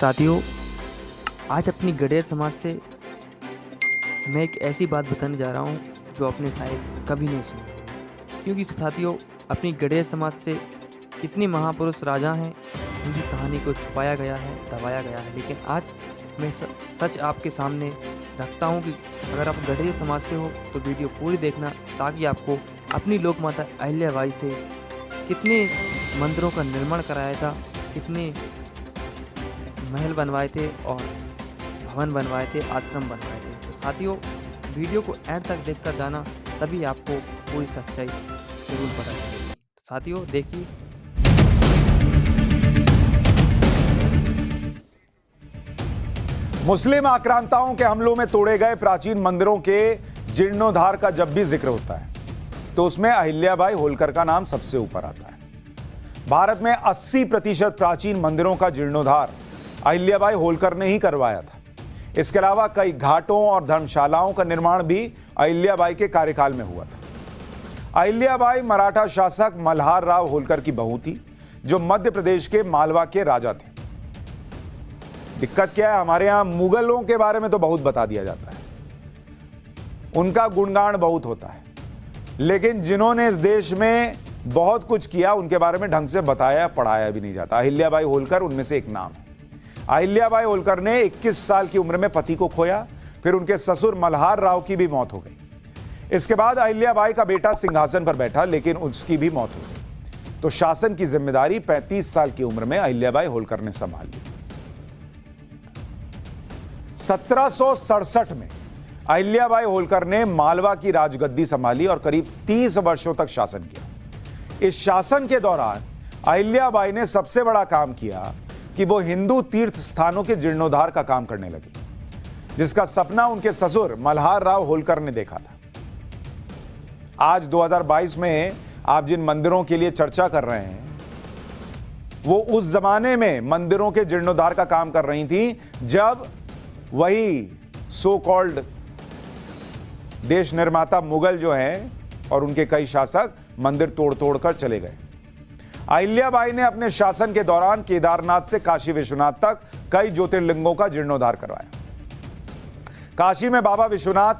साथियों, आज अपनी गडेर समाज से मैं एक ऐसी बात बताने जा रहा हूँ जो आपने शायद कभी नहीं सुनी। क्योंकि साथियों, अपनी गडेर समाज से कितने महापुरुष राजा हैं, उनकी कहानी को छुपाया गया है, दबाया गया है। लेकिन आज मैं सच आपके सामने रखता हूँ कि अगर आप गडेर समाज से हो तो वीडियो पूरी देखना, ताकि आपको अपनी लोक माता अहिल्याबाई से कितने मंदिरों का निर्माण कराया था, कितने महल बनवाए थे और भवन बनवाए थे, आश्रम बनवाए थे। तो साथियों, वीडियो को एंड तक देखकर जाना, तभी आपको पूरी सच्चाई जरूर पता चलेगी। साथियों देखिए। मुस्लिम आक्रांताओं के हमलों में तोड़े गए प्राचीन मंदिरों के जीर्णोद्धार का जब भी जिक्र होता है तो उसमें अहिल्याबाई होलकर का नाम सबसे ऊपर आता है। भारत में 80% प्राचीन मंदिरों का जीर्णोद्धार अहिल्याबाई होलकर ने ही करवाया था। इसके अलावा कई घाटों और धर्मशालाओं का निर्माण भी अहिल्याबाई के कार्यकाल में हुआ था। अहिल्याबाई मराठा शासक मल्हार राव होलकर की बहू थी, जो मध्य प्रदेश के मालवा के राजा थे। दिक्कत क्या है, हमारे यहां मुगलों के बारे में तो बहुत बता दिया जाता है, उनका गुणगान बहुत होता है, लेकिन जिन्होंने इस देश में बहुत कुछ किया उनके बारे में ढंग से बताया पढ़ाया भी नहीं जाता। अहिल्याबाई होलकर उनमें से एक नाम है। अहिल्याबाई होलकर ने 21 साल की उम्र में पति को खोया, फिर उनके ससुर मल्हार राव की भी मौत हो गई। इसके बाद अहिल्याबाई का बेटा सिंहासन पर बैठा, लेकिन उसकी भी मौत हो गई। तो शासन की जिम्मेदारी 35 साल की उम्र में अहिल्याबाई होलकर ने संभाल ली। 1767 में अहिल्याबाई होलकर ने मालवा की राजगद्दी संभाली और करीब 30 वर्षों तक शासन किया। इस शासन के दौरान अहिल्याबाई ने सबसे बड़ा काम किया कि वो हिंदू तीर्थ स्थानों के जीर्णोद्धार का काम करने लगी, जिसका सपना उनके ससुर मल्हार राव होलकर ने देखा था। आज 2022 में आप जिन मंदिरों के लिए चर्चा कर रहे हैं, वो उस जमाने में मंदिरों के जीर्णोद्धार का काम कर रही थी, जब वही सो कॉल्ड देश निर्माता मुगल जो हैं और उनके कई शासक मंदिर तोड़ तोड़ कर चले गए। अहिल्याबाई ने अपने शासन के दौरान केदारनाथ से काशी विश्वनाथ तक कई ज्योतिर्लिंगों का जीर्णोद्धार करवाया। काशी में बाबा विश्वनाथ,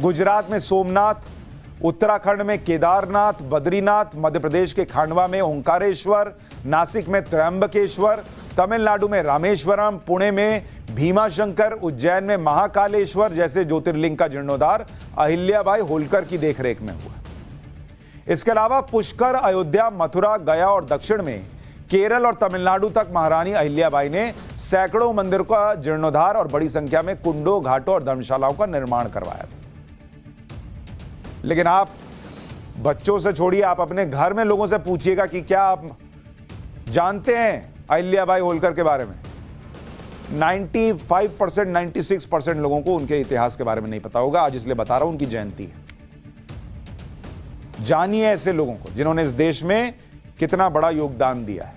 गुजरात में सोमनाथ, उत्तराखंड में केदारनाथ, बद्रीनाथ, मध्य प्रदेश के खांडवा में ओंकारेश्वर, नासिक में त्र्यंबकेश्वर, तमिलनाडु में रामेश्वरम, पुणे में भीमाशंकर, उज्जैन में महाकालेश्वर जैसे ज्योतिर्लिंग का जीर्णोद्धार अहिल्याबाई होलकर की देखरेख में हुआ। इसके अलावा पुष्कर, अयोध्या, मथुरा, गया और दक्षिण में केरल और तमिलनाडु तक महारानी अहिल्याबाई ने सैकड़ों मंदिरों का जीर्णोद्धार और बड़ी संख्या में कुंडों, घाटों और धर्मशालाओं का निर्माण करवाया था। लेकिन आप बच्चों से छोड़िए, आप अपने घर में लोगों से पूछिएगा कि क्या आप जानते हैं अहिल्याबाई होलकर के बारे में। 95%, 96% लोगों को उनके इतिहास के बारे में नहीं पता होगा। आज इसलिए बता रहा हूं, उनकी जयंती है। जानिए ऐसे लोगों को जिन्होंने इस देश में कितना बड़ा योगदान दिया है।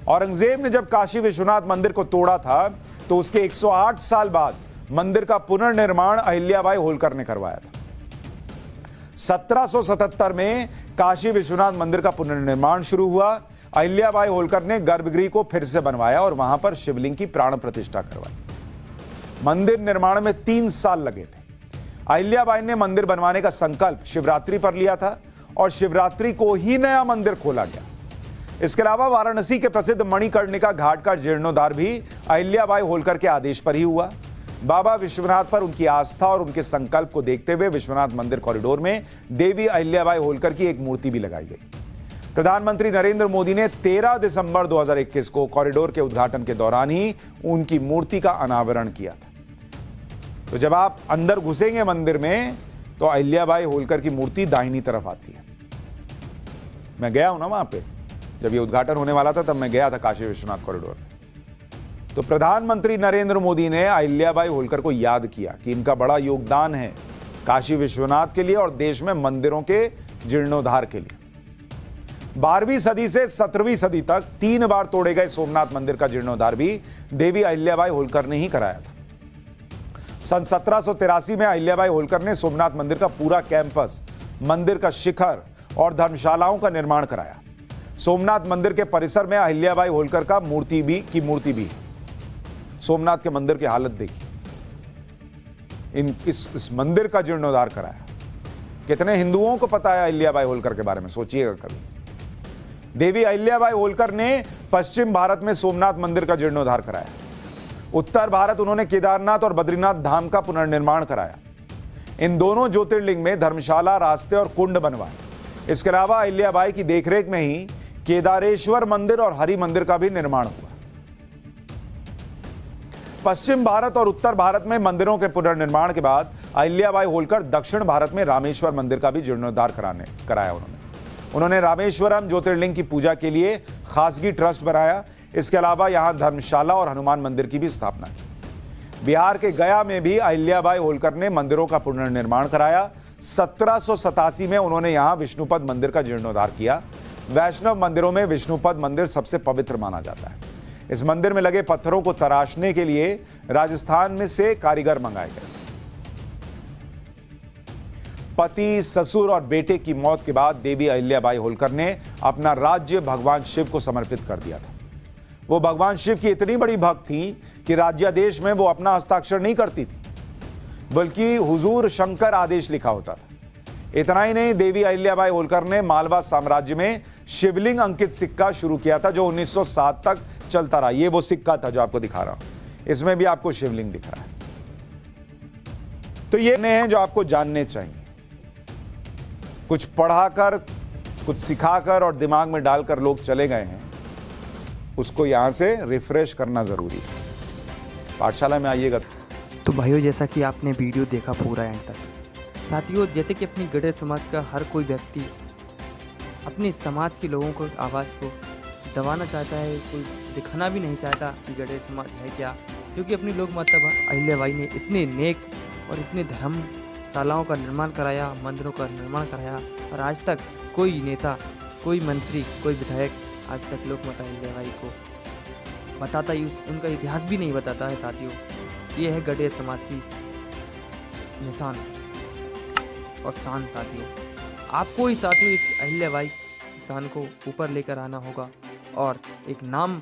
औरंगजेब ने जब काशी विश्वनाथ मंदिर को तोड़ा था, तो उसके 108 साल बाद मंदिर का पुनर्निर्माण अहिल्याबाई होलकर ने करवाया था। 1777 में काशी विश्वनाथ मंदिर का पुनर्निर्माण शुरू हुआ। अहिल्याबाई होलकर ने गर्भगृह को फिर से बनवाया और वहां पर शिवलिंग की प्राण प्रतिष्ठा करवाई। मंदिर निर्माण में 3 साल लगे थे। अहिल्याबाई ने मंदिर बनवाने का संकल्प शिवरात्रि पर लिया था और शिवरात्रि को ही नया मंदिर खोला गया। इसके अलावा वाराणसी के प्रसिद्ध मणिकर्णिका घाट का जीर्णोद्धार भी अहिल्याबाई होलकर के आदेश पर ही हुआ। बाबा विश्वनाथ पर उनकी आस्था और उनके संकल्प को देखते हुए विश्वनाथ मंदिर कॉरिडोर में देवी अहिल्याबाई होलकर की एक मूर्ति भी लगाई गई। प्रधानमंत्री नरेंद्र मोदी ने 13 दिसंबर 2021 को कॉरिडोर के उद्घाटन के दौरान ही उनकी मूर्ति का अनावरण किया था। तो जब आप अंदर घुसेंगे मंदिर में, तो अहिल्याबाई होलकर की मूर्ति दाहिनी तरफ आती है। मैं गया हूं ना वहां पे, जब ये उद्घाटन होने वाला था तब मैं गया था काशी विश्वनाथ कॉरिडोर में। तो प्रधानमंत्री नरेंद्र मोदी ने अहिल्याबाई होलकर को याद किया कि इनका बड़ा योगदान है काशी विश्वनाथ के लिए और देश में मंदिरों के जीर्णोद्धार के लिए। 12वीं सदी से 17वीं सदी तक 3 बार तोड़े गए सोमनाथ मंदिर का जीर्णोद्धार भी देवी अहिल्याबाई होलकर ने ही कराया था। सन 1783 में अहिल्याबाई होलकर ने सोमनाथ मंदिर का पूरा कैंपस, मंदिर का शिखर और धर्मशालाओं का निर्माण कराया। सोमनाथ मंदिर के परिसर में अहिल्याबाई होलकर का मूर्ति भी सोमनाथ के मंदिर की हालत देखी, इस मंदिर का जीर्णोद्धार कराया। कितने हिंदुओं को पता है अहिल्याबाई होलकर के बारे में, सोचिएगा कभी। देवी अहिल्याबाई होलकर ने पश्चिम भारत में सोमनाथ मंदिर का जीर्णोद्धार कराया। उत्तर भारत उन्होंने केदारनाथ और बद्रीनाथ धाम का पुनर्निर्माण कराया। इन दोनों ज्योतिर्लिंग में धर्मशाला, रास्ते और कुंड बनवाए। इसके अलावा अहिल्याबाई की देखरेख में ही केदारेश्वर मंदिर और हरि मंदिर का भी निर्माण हुआ। पश्चिम भारत और उत्तर भारत में मंदिरों के पुनर्निर्माण के बाद अहिल्याबाई होलकर दक्षिण भारत में रामेश्वर मंदिर का भी जीर्णोद्धार कराया। उन्होंने रामेश्वरम ज्योतिर्लिंग की पूजा के लिए खासगी ट्रस्ट बनाया। इसके अलावा यहां धर्मशाला और हनुमान मंदिर की भी स्थापना की। बिहार के गया में भी अहिल्याबाई होलकर ने मंदिरों का पुनर्निर्माण कराया। 1787 में उन्होंने यहां विष्णुपद मंदिर का जीर्णोद्धार किया। वैष्णव मंदिरों में विष्णुपद मंदिर सबसे पवित्र माना जाता है। इस मंदिर में लगे पत्थरों को तराशने के लिए राजस्थान में से कारीगर मंगाए गए। पति, ससुर और बेटे की मौत के बाद देवी अहिल्याबाई होलकर ने अपना राज्य भगवान शिव को समर्पित कर दिया था। वो भगवान शिव की इतनी बड़ी भक्त थी कि राज्यादेश में वो अपना हस्ताक्षर नहीं करती थी, बल्कि हुजूर शंकर आदेश लिखा होता था। इतना ही नहीं, देवी अहिल्याबाई होलकर ने मालवा साम्राज्य में शिवलिंग अंकित सिक्का शुरू किया था, जो 1907 तक चलता रहा। ये वो सिक्का था जो आपको दिखा रहा हूं, इसमें भी आपको शिवलिंग दिख रहा है। तो ये हैं जो आपको जानने चाहिए। कुछ पढ़ाकर, कुछ सिखाकर और दिमाग में डालकर लोग चले गए हैं, उसको यहां से रिफ्रेश करना जरूरी है। पाठशाला में आइएगा। तो भाइयों, जैसा कि आपने वीडियो देखा पूरा एंड तक, साथियों, जैसे कि अपनी गडेर समाज का हर कोई व्यक्ति अपने समाज के लोगों को आवाज़ को दबाना चाहता है, कोई दिखाना भी नहीं चाहता कि गडेर समाज है क्या, क्योंकि अपनी लोक माता अहिल्याबाई ने इतने नेक और इतने धर्मशालाओं का निर्माण कराया, मंदिरों का निर्माण कराया, और आज तक कोई नेता, कोई मंत्री, कोई विधायक आज तक लोक माता अहिल्याबाई को बताता ही उनका इतिहास भी नहीं बताता है। साथियों, ये है गडेर समाज की निशान और शान। साथियों, आपको ही साथियों इस अहिल्याबाई शान को ऊपर लेकर आना होगा और एक नाम,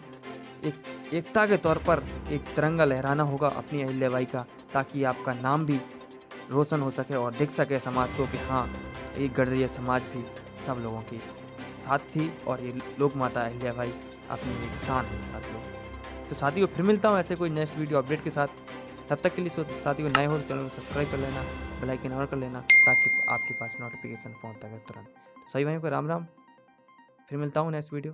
एक एकता के तौर पर एक तिरंगा लहराना होगा अपनी अहिल्याबाई का, ताकि आपका नाम भी रोशन हो सके और दिख सके समाज को कि हाँ, एक गडरिया समाज भी सब लोगों की साथ थी और ये लोक माता अहिल्याबाई अपनी एक शान है। साथियों, तो साथियों, फिर मिलता हूँ ऐसे कोई नेक्स्ट वीडियो अपडेट के साथ। तब तक के लिए साथियों, नए हो तो चैनल को सब्सक्राइब कर लेना, बेल आइकन ऑन कर लेना, ताकि आपके पास नोटिफिकेशन पहुंचता है तुरंत। तो सही भाइयों को राम राम। फिर मिलता हूँ नेक्स्ट वीडियो।